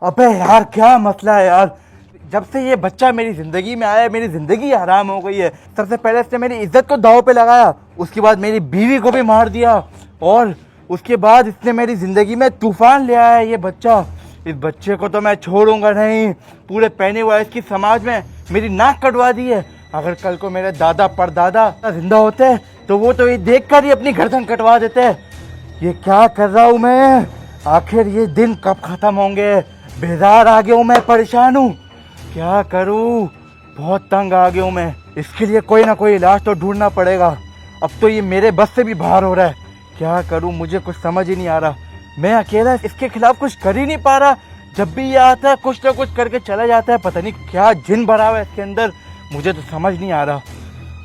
अबे यार क्या मसला है यार। जब से ये बच्चा मेरी जिंदगी में आया है मेरी जिंदगी हराम हो गई है। सबसे पहले इसने मेरी इज्जत को दांव पे लगाया, उसके बाद मेरी बीवी को भी मार दिया और उसके बाद इसने मेरी जिंदगी में तूफान ले आया है ये बच्चा। इस बच्चे को तो मैं छोड़ूंगा नहीं। पूरे पैनी वाइस की समाज में मेरी नाक कटवा दी है। अगर कल को मेरे दादा परदादा जिंदा होते तो वो तो ये देख कर ही अपनी गर्दन कटवा देते। ये क्या कर रहा हूँ मैं? आखिर ये दिन कब खत्म होंगे? बेजार आ गया हूँ मैं, परेशान हूँ, क्या करूँ? बहुत तंग आ गया हूँ मैं। इसके लिए कोई ना कोई इलाज तो ढूंढना पड़ेगा। अब तो ये मेरे बस से भी बाहर हो रहा है। क्या करूँ मुझे कुछ समझ ही नहीं आ रहा। मैं अकेला इसके खिलाफ कुछ कर ही नहीं पा रहा। जब भी ये आता है कुछ ना कुछ करके चला जाता है। पता नहीं क्या जिन भरा हुआ है इसके अंदर, मुझे तो समझ नहीं आ रहा।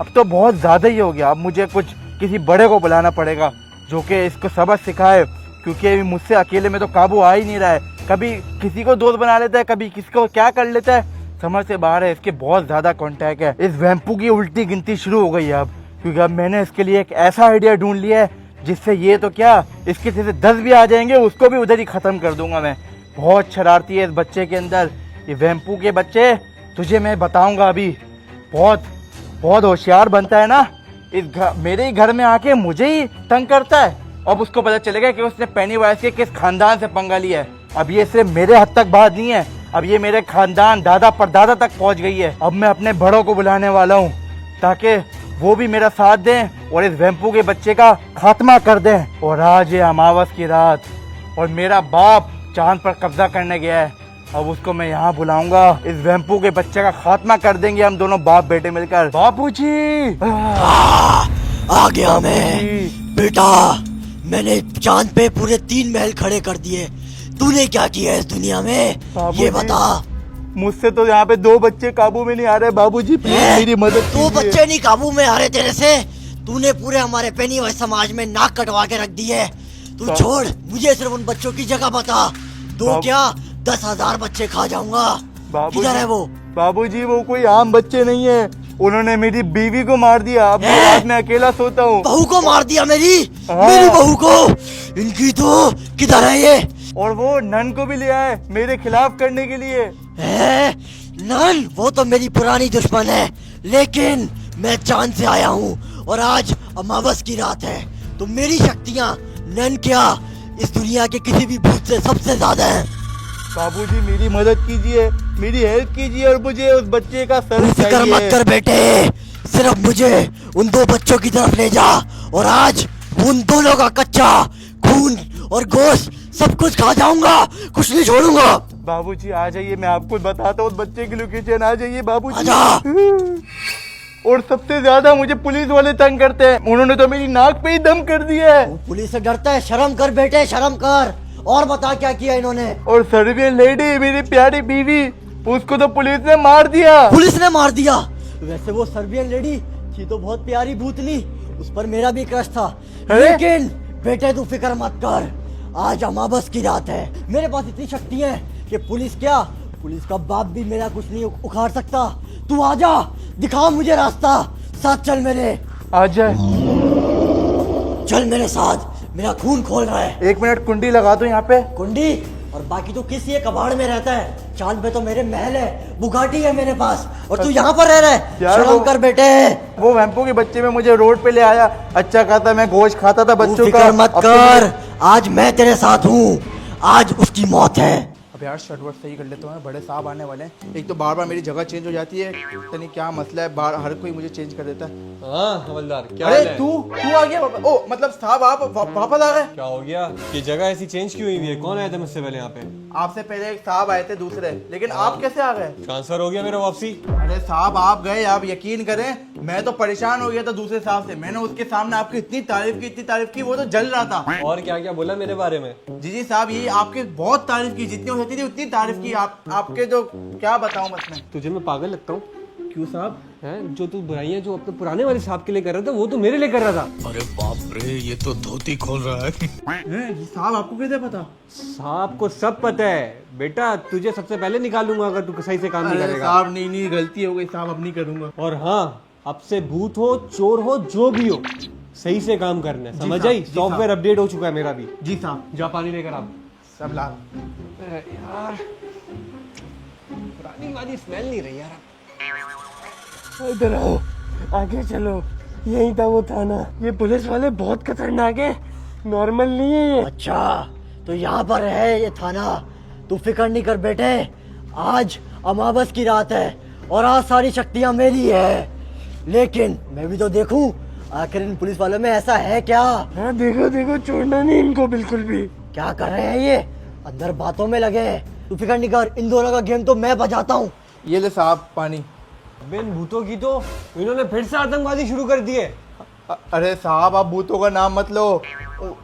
अब तो बहुत ज़्यादा ही हो गया। अब मुझे कुछ किसी बड़े को बुलाना पड़ेगा जो कि इसको सबक सिखाए, क्योंकि मुझसे अकेले में तो काबू आ ही नहीं रहा है। कभी किसी को दोस्त बना लेता है, कभी किसी को क्या कर लेता है, समझ से बाहर है। इसके बहुत ज़्यादा कॉन्टैक्ट है। इस वैम्पू की उल्टी गिनती शुरू हो गई है अब, क्योंकि अब मैंने इसके लिए एक ऐसा आइडिया ढूंढ लिया है जिससे ये तो क्या, इसके जैसे 10 भी आ जाएंगे उसको भी उधर ही ख़त्म कर दूंगा मैं। बहुत शरारती है इस बच्चे के अंदर। ये वैम्पू के बच्चे, तुझे मैं बताऊंगा अभी। बहुत बहुत होशियार बनता है ना, मेरे ही घर में आके मुझे ही तंग करता है। अब उसको पता चलेगा कि उसने पेनीवाइज के किस खानदान से पंगा लिया है। अब ये सिर्फ मेरे हद तक बात नहीं है, अब ये मेरे खानदान दादा परदादा तक पहुंच गई है। अब मैं अपने बड़ों को बुलाने वाला हूँ ताकि वो भी मेरा साथ दें और इस वैम्पू के बच्चे का खात्मा कर दें। और आज ये अमावस की रात और मेरा बाप चांद पर कब्जा करने गया है। अब उसको मैं यहाँ बुलाऊंगा, इस वैम्पू के बच्चे का खात्मा कर देंगे हम दोनों बाप बेटे मिलकर। बापूजी आ गया मैं बेटा। मैंने चांद पे पूरे 3 महल खड़े कर दिए। तूने क्या किया है इस दुनिया में, ये बता। मुझसे तो यहाँ पे 2 बच्चे काबू में नहीं आ रहे बाबूजी, प्लीज मेरी मदद 2 बच्चे नहीं काबू में आ रहे तेरे से? तूने पूरे हमारे पेनीवाइज समाज में नाक कटवा के रख दी है। तू छोड़, मुझे सिर्फ उन बच्चों की जगह बता। 2 क्या 10,000 बच्चे खा जाऊंगा। किधर है वो? बाबूजी वो कोई आम बच्चे नहीं है, उन्होंने मेरी बीवी को मार दिया। अब रात में अकेला सोता हूँ। बहू को मार दिया? मेरी बहू को? इनकी तो किधर है ये? और वो नन को भी ले आए मेरे खिलाफ करने के लिए। नन? वो तो मेरी पुरानी दुश्मन है, लेकिन मैं चांद से आया हूँ और आज अमावस की रात है, तो मेरी शक्तियाँ नन क्या इस दुनिया के किसी भी भूत से सबसे ज्यादा हैं। बाबूजी मेरी मदद कीजिए, मेरी हेल्प कीजिए और मुझे उस बच्चे का सर फिक्र मत कर बेटे, सिर्फ मुझे उन 2 बच्चों की तरफ ले जा और आज उन दोनों का कच्चा खून और गोश्त सब कुछ खा जाऊंगा, कुछ नहीं छोड़ूंगा। बाबूजी आ जाइए, मैं आपको बताता हूँ उस बच्चे की लोकेशन। आ जाइए बाबूजी। और सबसे ज्यादा मुझे पुलिस वाले तंग करते हैं, उन्होंने तो मेरी नाक पे ही दम कर दिया है। पुलिस से डरता है? शर्म कर बेटे, शर्म कर। और बता क्या किया इन्होंने? और सर्बियन लेडी मेरी प्यारी बीवी, उसको तो पुलिस ने मार दिया। पुलिस ने मार दिया? वैसे वो सर्बियन लेडी थी तो बहुत प्यारी भूतनी, उस पर मेरा भी क्रश था। लेकिन बेटे तू फिक्र मत कर, आज अमावस की रात है। मेरे पास इतनी शक्ति है कि पुलिस क्या, पुलिस का बाप भी मेरा कुछ नहीं उखाड़ सकता। तू आजा, दिखा मुझे रास्ता, साथ चल मेरे। आजा, चल मेरे साथ, मेरा खून खोल रहा है। 1 मिनट कुंडी लगा दो यहाँ पे। कुंडी? और बाकी तो किस ये कबाड़ में रहता है? चांद पे तो मेरे महल है, बुगाटी है मेरे पास, और तू यहाँ पर रह रहा है? शर्म कर बेटे। वो वैम्पू के बच्चे में मुझे रोड पे ले आया, अच्छा खाता, मैं गोश्त खाता था बच्चों का। फिक्र मत कर, आज मैं तेरे साथ हूँ, आज उसकी मौत है। अब यार शर्ट वर्ट सही कर लेता हूँ, बड़े साहब आने वाले हैं। एक तो बार बार मेरी जगह चेंज हो जाती है, पता नहीं क्या मसला है, बार हर कोई मुझे चेंज कर देता है। हाँ हवलदार, क्या अरे हाल है? तू आ गया? ओ मतलब साहब आप वापस आ गए? क्या हो गया? ये जगह ऐसी चेंज क्यों हुई है? कौन आया था मुझसे पहले यहाँ पे? आपसे पहले एक साहब आए थे दूसरे, लेकिन आप कैसे आ गए? ट्रांसफर हो गया मेरा वापसी। अरे साहब आप गए, आप यकीन करें मैं तो परेशान हो गया था दूसरे साहब से। मैंने उसके सामने आपकी इतनी तारीफ की वो तो जल रहा था। और क्या क्या बोला मेरे बारे में? जी साहब, ये आपकी बहुत तारीफ की, जितनी हो सकती थी उतनी तारीफ की। आपके जो क्या बताऊं बस मैं। तुझे मैं पागल लगता हूँ? क्यों साहब? हैं जो तू बुराइयां जो अपने पुराने वाले साहब के लिए कर रहा था, वो तो मेरे लिए कर रहा था। अरे बाप रे, ये तो धोती खोल रहा है। जी साहब आपको कैसे पता? साहब को सब पता है बेटा, तुझे सबसे पहले निकालूंगा अगर तू सही से काम नहीं करेगा। साहब नहीं गलती हो गई साहब, अब नहीं करूंगा। और हाँ, अब से भूत हो चोर हो जो भी हो, सही से काम करना है, समझ आई? सॉफ्टवेयर अपडेट हो चुका है मेरा भी। जी साहब। जा पानी लेकर आप। सब लाल। यार पुरानी वाली स्मेल नहीं रही यार। इधर आओ, आगे चलो, यही था वो थाना। ये पुलिस वाले बहुत खतरनाक है, नॉर्मल नहीं है ये। अच्छा तो यहाँ पर है ये थाना। तू फिक्र नहीं कर बेटे, आज अमावस की रात है और आज सारी शक्तियाँ मेरी है। लेकिन मैं भी तो देखूं आखिर इन पुलिस वालों में ऐसा है क्या। हाँ देखो देखो, छोड़ना नहीं इनको बिल्कुल भी। क्या कर रहे हैं ये, अंदर बातों में लगे हैं। तू फिक्र नहीं कर, इन दोनों का गेम तो मैं बजाता हूँ। ये ले साहब पानी। बिन भूतों की तो इन्होंने फिर से आतंकवादी शुरू कर दिए। अरे साहब आप भूतों का नाम मत लो।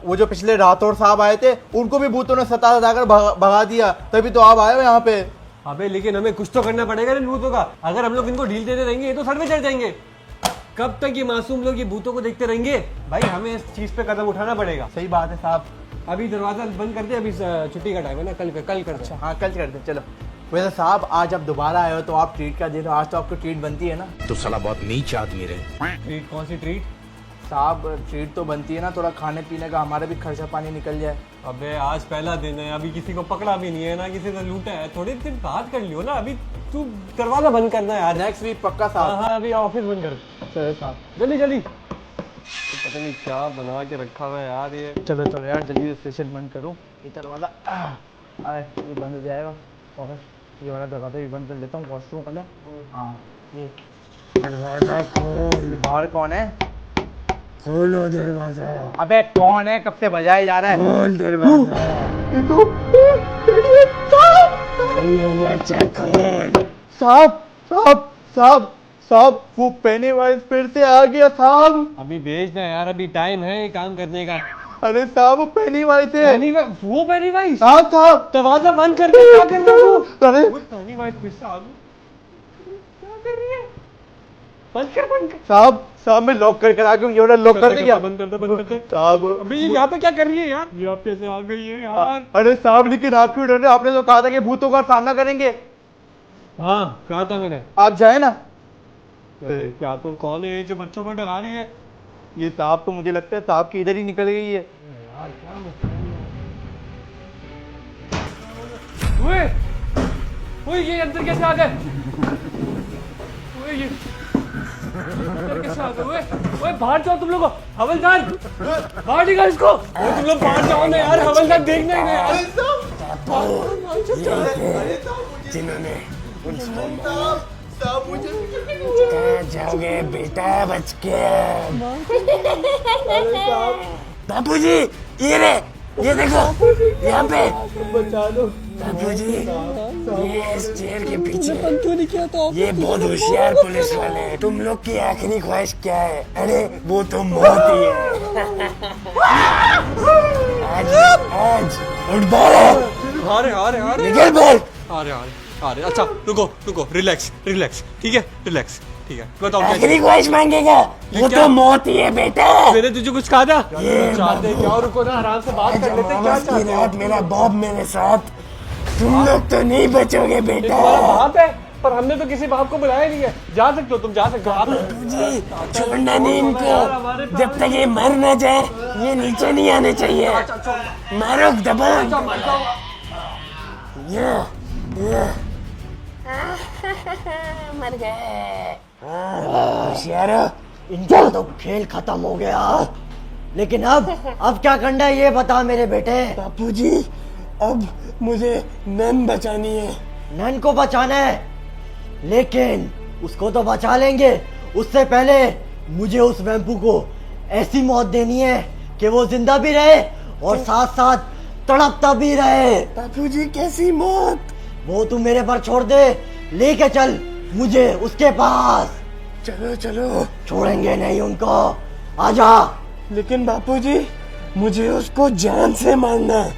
वो जो पिछले राठौर साहब आए थे उनको भी भूतों ने सताकर भगा दिया, तभी तो आप आए हो यहाँ पे। अबे लेकिन हमें कुछ तो करना पड़ेगा इन भूतों का। अगर हम लोग इनको ढील देते रहेंगे ये तो सर में चढ़ जाएंगे। कब तक ये मासूम लोग ये भूतों को देखते रहेंगे? भाई हमें इस चीज पे कदम उठाना पड़ेगा। सही बात है साहब। अभी दरवाजा बंद कर दे, अभी छुट्टी का टाइम है ना, कल करते हैं। हाँ कल कर दे चलो। वैसे साहब आज आप दोबारा आए हो तो आप ट्रीट का दे दो, आज तो आपको ट्रीट बनती है ना। तो साला बहुत नीच आदमी रहे। ट्रीट? कौन सी ट्रीट? साहब ट्रीट तो बनती है ना, थोड़ा खाने पीने का, हमारा भी खर्चा पानी निकल जाए। अबे आज पहला दिन है, अभी किसी को पकड़ा भी नहीं है ना, किसी से लूटा है। थोड़े दिन बात कर लियो ना, अभी तू दरवाजा बंद करना है यार। नेक्स्ट वीक पक्का हाँ साहब। हाँ अभी ऑफिस बंद कर साहब, जल्दी जल्दी। तो पता नहीं क्या बना के रखा हुआ है यार ये। चलो चलो यार जल्दी स्टेशन बंद करो। ये दरवाजा आए ये बंद हो जाएगा और ये वाला दरवाजा भी बंद कर लेता हूँ, वॉशरूम का। हाँ ये दरवाजा खोल। बाहर कौन है? खोलो दरवाजा, अबे कौन है? कब से बजाए जा रहा है? खोल दरवाजा। साहब साहब साहब साहब वो पेनीवाइज फिर से आ गया साहब। अभी भेज दे यार, अभी टाइम है काम करने का। अरे साहब वो पेनीवाइज है। वो पेनीवाइज? हाँ साहब दरवाजा बंद कर दे। क्या कर रहा तू? अरे पेनीवाइज फिर से आ गया। क्या कर रही है? बंद कर। साहब साहब मैं लॉक करके आ गया हूँ, ये वाला लॉक कर दिया। बंद कर दे। साहब अभी ये यहाँ पे क्या कर रही है यार? यहाँ पे से आ गई है यार। अरे साहब लेकिन आप क्यों डर रहे हो? आपने तो कहा था कि भूतों का सामना करेंगे। हाँ कहा था मैंने। आप जाए ना। क्या तो कौन है जो बच्चों को डरा रही है? ये साहब तो मुझे लगता है साहब की इधर ही निकल गई है। ओए ये अंदर कैसे आ गए? ओए ये अंदर कैसे आ गए? ओए बाहर जाओ तुम लोग। हवलदार बाहर निकाल इसको। ओए तुम लोग बाहर जाओ ना यार, हवलदार देखना ही नहीं यार। जिन्होंने जाओगे बेटा बच के। बापूजी ये रे, ये देखो यहाँ पे। बापूजी ये इस चेयर के पीछे ये बहुत होशियार पुलिस वाले हैं। तुम लोग की आखिरी ख्वाहिश क्या है? अरे वो तो मौत ही है। आज उठ बोलो। आ रहे निकल बोल। आ रहे। अच्छा रुको रिलैक्स ठीक है, रिलैक्स ठीक है। बताओ क्या आखिरी ख्वाहिश मांगेगा? वो क्या? तो मौत ही है बेटा। मैंने तुझे कुछ कहा था? ये चाहते क्या? रुको ना, आराम से बात कर लेते। क्या अमावस की चाहते हो? रात मेरा बॉब मेरे साथ, तुम लोग तो नहीं बचोगे बेटा। तुम्हारा बाप है, पर हमने तो किसी बाप को बुलाया नहीं है। जा सकते हो तुम, जा सकते हो आप। जी छोड़ना नहीं इनको, जब तक ये मर न जाए ये नीचे नहीं आने चाहिए। मारो दबाओ। मर गए। होशियारो, इनका तो खेल खत्म हो गया। लेकिन अब क्या करना है ये बता मेरे बेटे। बापूजी अब मुझे नन बचानी है। नन को बचाना है, लेकिन उसको तो बचा लेंगे, उससे पहले मुझे उस वैम्पू को ऐसी मौत देनी है कि वो जिंदा भी रहे और साथ साथ तड़पता भी रहे। बापूजी कैसी मौत? वो तू मेरे पर छोड़ दे, लेके चल मुझे उसके पास। चलो चलो। छोड़ेंगे नहीं उनको, आजा। लेकिन बापूजी मुझे उसको जान से मारना है।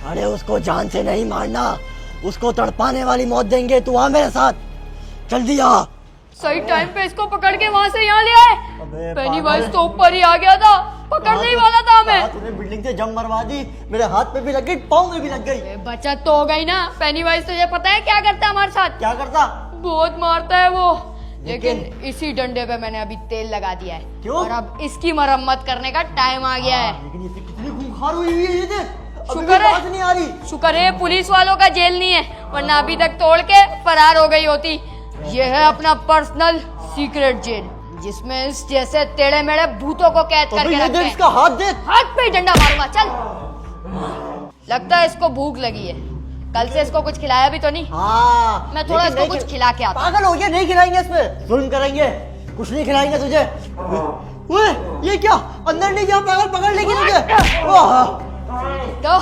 अरे उसको जान से नहीं मारना, उसको तड़पाने वाली मौत देंगे। तू आ मेरे साथ, जल्दी आ। सही टाइम पे इसको पकड़ के वहाँ से यहाँ ले आए। पेनीवाइज तो ऊपर ही आ गया था, पकड़ने ही वाला था हमें। तूने बिल्डिंग से जंप मरवा दी, मेरे हाथ पे भी लग गई, पाँव में भी लग गई। बचत तो हो गई ना। पेनीवाइज तुझे पता है क्या करता है हमारे साथ? क्या करता? बहुत मारता है वो। लेकिन इसी डंडे पे मैंने अभी तेल लगा दिया है। क्यों? और अब इसकी मरम्मत करने का टाइम आ गया है। लेकिन ये कितनी खूंखार हुई है ये देख। शुक्र है, बात नहीं आ रही। शुक्र है पुलिस वालों का जेल नहीं है, वरना अभी तक तोड़ के फरार हो गई होती। ये है अपना पर्सनल सीक्रेट जेल, जिसमें इस जैसे टेढ़े मेढ़े भूतों को कैद अबे करके ये रखते देख, हैं। इसका हाथ देख। हाथ पे ही डंडा मारूंगा, चल। लगता है इसको भूख लगी है, कल से इसको कुछ खिलाया भी तो नहीं। हाँ, मैं थोड़ा लेकिन इसको नहीं कुछ खि- खिला के आता हूं। पागल हो गया, नहीं खिलाएंगे इसमें, जुल्म करेंगे, कुछ नहीं खिलाएंगे तुझे। ओए, ये क्या, अंदर नहीं जा, पागल पकड़ लेगी तुझे। वाह, तो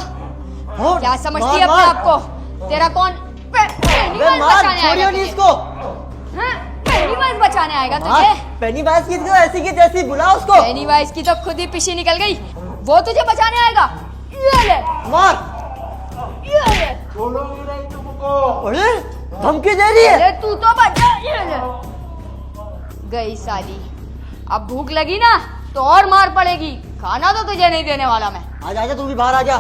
हाँ, क्या समझती मार, है अपने मार। आप को? तेरा कौन पहली बे बार मार, बचाने छोड़ियो आएगा नहीं तुझे? इसको। हाँ? पहली बार बचाने आएगा मार, तुझे? पेनीवाइज की तो ऐसी की तैसी, बुला उसको। पेनीवाइज की तो खुद ही पीछे निकल गई, वो तुझे बचाने आएगा। ये ले, मार। ये ले। अरे, धमकी दे रही है। अरे तू तो बचा, ये ले। गई साली। अब भूख लगी ना तो और मार पड़ेगी, खाना तो तुझे नहीं देने वाला मैं। आजा आजा, तू भी बाहर आजा,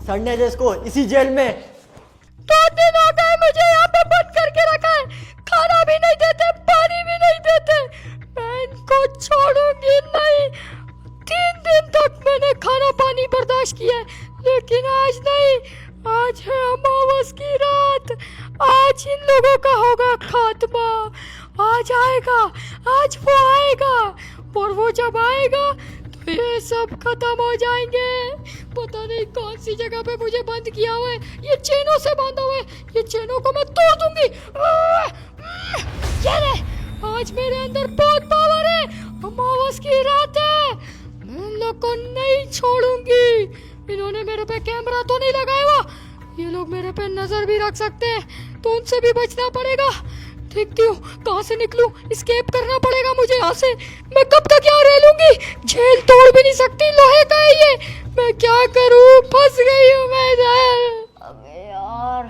सड़ने दे इसको इसी जेल में। 2 दिन हो गए मुझे यहाँ पे बंद करके रखा है, खाना भी नहीं देते, पानी भी नहीं देते। मैं इनको छोड़ूंगी नहीं। 3 दिन तक मैंने खाना पानी बर्दाश्त किया है, लेकिन आज नहीं। आज है अमावस की रात, आज इन लोगों का होगा खात्मा। आज आएगा, आज वो आएगा, और वो जब आएगा तो ये सब खत्म हो जाएंगे। पता नहीं कौन सी जगह पे मुझे बंद किया हुआ है, ये चेनों से बांधा हुआ है, ये चेनों को मैं तोड़ दूंगी। ये ले, आज मेरे अंदर बहुत पावर है, अमावस की रात है, मैं इन लोग को नहीं छोड़ूंगी। इन्होंने मेरे पे कैमरा तो नहीं लगाया हुआ, ये लोग मेरे पे नजर भी रख सकते हैं, तो उनसे भी बचना पड़ेगा। देखती हूँ कहाँ से निकलूं, एस्केप करना पड़ेगा मुझे यहाँ से। मैं कब तक यहाँ रह लूंगी, जेल तोड़ भी नहीं सकती, लोहे का है ये। मैं क्या करूँ, फंस गई हूँ मैं इधर। अबे यार,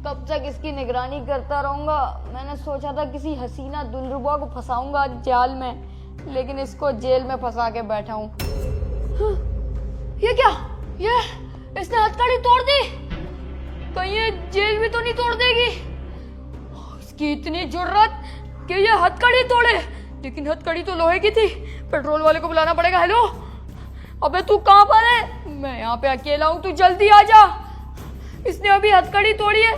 कब तक इसकी निगरानी करता रहूंगा। मैंने सोचा था किसी हसीना दुल्हरुबा को फंसाऊंगा जाल में, लेकिन इसको जेल में फंसा के बैठा हूँ। हाँ, ये क्या, ये इसने हथकड़ी तोड़ दी, कहीं ये जेल भी तो नहीं तोड़ देगी। इसकी इतनी जुर्रत कि ये हथकड़ी तोड़े, लेकिन हथकड़ी तो लोहे की थी। पेट्रोल वाले को बुलाना पड़ेगा। हेलो, अबे तू कहाँ पर है? मैं यहाँ पे अकेला हूँ, तू जल्दी आ जा। इसने अभी हथकड़ी तोड़ी है,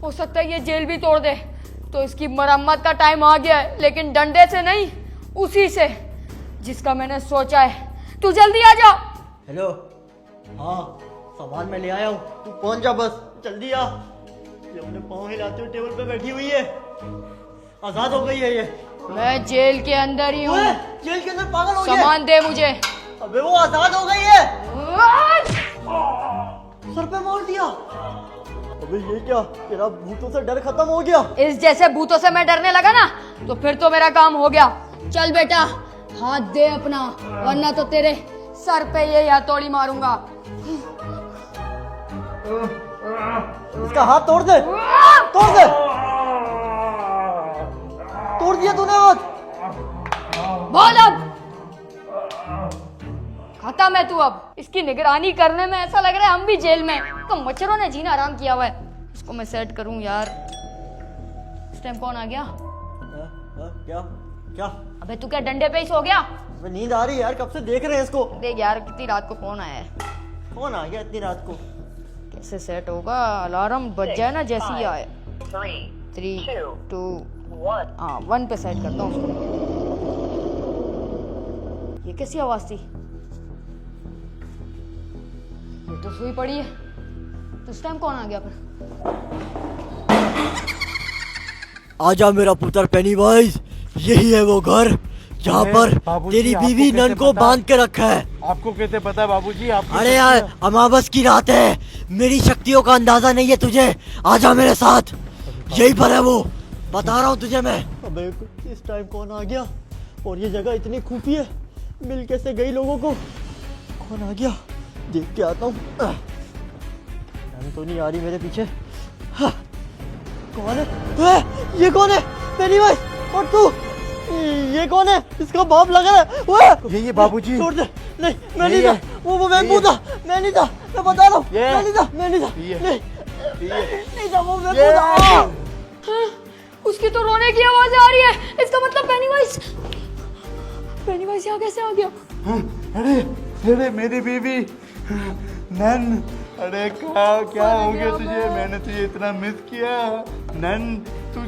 हो सकता है ये जेल भी तोड़ दे। तो इसकी मरम्मत का टाइम आ गया है, लेकिन डंडे से नहीं, उसी से जिसका मैंने सोचा है। तू जल्दी आ जा। हेलो, हाँ, सामान मैं ले आया हूँ, तू पहुंच जा, बस जल्दी आ। ये अपने पाँव हिलाते हुए टेबल पे बैठी हुई है, आजाद हो गई है ये। मैं जेल के अंदर ही हूँ, ओए, जेल के अंदर पागल हो गया। सामान दे मुझे। अबे वो आजाद हो गई है। सर पे मार दिया। अबे ये क्या, तेरा भूतों से डर खत्म हो गया। इस जैसे भूतों से मैं डरने लगा ना, तो फिर तो मेरा काम हो गया। चल बेटा, हाथ दे अपना, वरना तो तेरे सर पे ये हथौड़ी मारूंगा। इसका हाथ तोड़ दे, तोड़ दे। तोड़ दिया तूने हाथ। बोल अब, खत्म है तू अब। इसकी निगरानी करने में ऐसा लग रहा है हम भी जेल में, तो मच्छरों ने जीना आराम किया हुआ है। इसको मैं सेट करूं यार। इस टाइम कौन आ गया? क्या क्या? अबे तू क्या डंडे पे ही सो गया? अबे नींद आ रही है यार, कब से देख रहे हैं इसको। देख यार, कितनी रात को कौन आया है। कौन आ गया इतनी रात को? कैसे सेट होगा? अलार्म बज जाए ना जैसे ही आए। 3 2 हाँ 1 पे सेट करता हूँ उसको। ये कैसी आवाज थी? ये तो सोई पड़ी है, तो इस टाइम कौन आ गया फिर? आजा मेरा पुत्र पेनीवाइज, यही है वो घर जहाँ पर बाबूजी, तेरी आपको बीवी कैसे नन को पता? बांध के रखा है। आपको कैसे पता है बाबूजी? आपको अरे यार, अमावस की रात है, मेरी शक्तियों का अंदाजा नहीं है तुझे। आजा मेरे साथ, यही पर है वो, बता रहा हूँ तुझे मैं। अबे इस टाइम कौन आ गया? और ये जगह इतनी खुफी है, मिल कैसे गई लोगों को? कौन आ गया, देख के आता हूँ। तो नहीं आ रही मेरे पीछे। हाँ, कौन है? ये कौन है? पेनीवाइज, और तू ये कौन है? इसका बाप लग रहा है। ये बाबूजी। छोड़ दे। नहीं, मैं नहीं था, वो मैं था, मैं नहीं था, मैं बता रहा हूँ, मैं नहीं था, नहीं था, वो मैं था। उसकी तो रोने की आवाज आ रही है, इसका मतलब पेनीवाइज यहाँ कैसे आ गया? अरे अरे मेरी बीवी, नन, अरे क्या हो गया तुझे? मैंने तुझे इतना मिस किया। नन, तू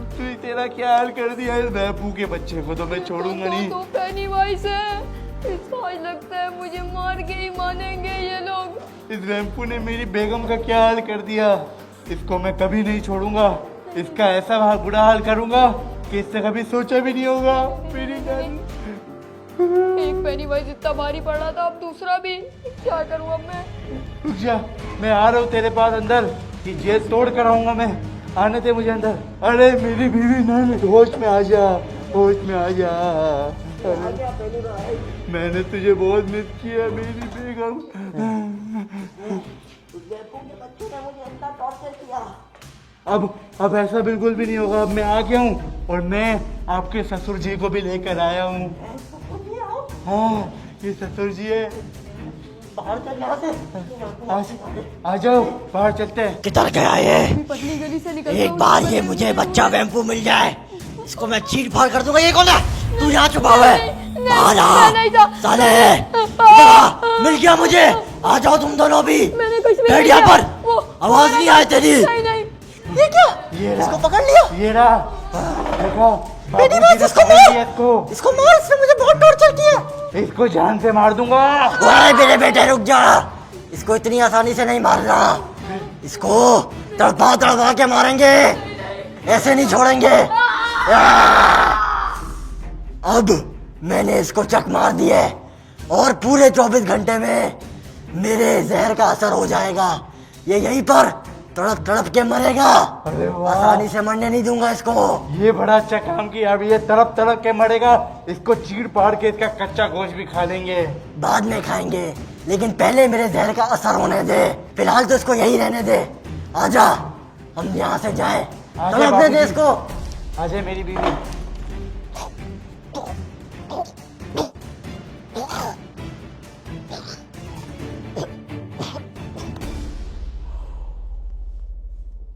तेरा क्या हाल कर दिया इस बैपू के बच्चे को तो मैं छोड़ूंगा नहीं। तो पेनीवाइज है, इसको आज लगता है मुझे मार के ही मानेंगे ये लोग। इस बैपू ने मेरी बेगम का क्या हाल कर दिया। इसको मैं कभी नहीं छोड़ूंगा। इसका ऐसा बुरा हाल करूंगा कि इससे कभी सोचा भी नहीं होगा। मेरी नन, एक पेनीवाइज इतना भारी पड़ रहा था, अब दूसरा भी। क्या करूं अब मैं? रुक जा, मैं आ रहा हूँ तेरे पास अंदर। कि जेल तोड़ कर आऊंगा मैं। आने दे मुझे अंदर। अरे मेरी बीवी नन, होश में आ जा, होश में आ जा। मैंने तुझे बहुत मिस किया मेरी बेगम। अब ऐसा बिल्कुल भी नहीं होगा। अब मैं आ गया हूँ और मैं आपके ससुर जी को भी लेकर आया हूँ। हाँ, ये ससुर जी है। आ जाओ, बाहर चलते हैं। किधर गया ये? पतली गली से निकल एक बार ये मुझे बच्चा वैम्पू मिल जाए, इसको मैं चीर फाड़ कर दूंगा। ये कौन है? तू यहाँ छुपा हुआ है? बाहर आ साले। मिल गया मुझे। आ जाओ तुम दोनों भी। मैंने कुछ भी बैठ नहीं यहाँ किया। पर। वो आवाज नहीं आई तेरी। नहीं। ये क्या? ये रहा, इसको पकड़ लिया। ये रहा, देखो बेटी बाबूजी बस ने इसको पकड़ मार। लिया इसको मार, इसने मुझे बहुत टॉर्चर किया। इसको जान से मार दूंगा। ओए मेरे बेटे रुक जा, इसको इतनी आसानी से नहीं मारना। इसको तड़पा तड़पा के मारेंगे, ऐसे नहीं छोड़ेंगे। अब मैंने इसको चक मार दिए और पूरे 24 घंटे में मेरे जहर का असर हो जाएगा। ये यहीं पर तड़प तड़प के मरेगा। अरे वाह, आसानी से मरने नहीं दूंगा इसको। ये बड़ा अच्छा काम किया। अब ये तड़प तड़प के मरेगा। इसको चीर फाड़ के इसका कच्चा गोश्त भी खा लेंगे। बाद में खाएंगे, लेकिन पहले मेरे जहर का असर होने दे। फिलहाल तो इसको यही रहने दे। आजा, हम यहाँ से जाए। आजा तड़पने दे बाबूजी। इसको। आजा मेरी बीवी।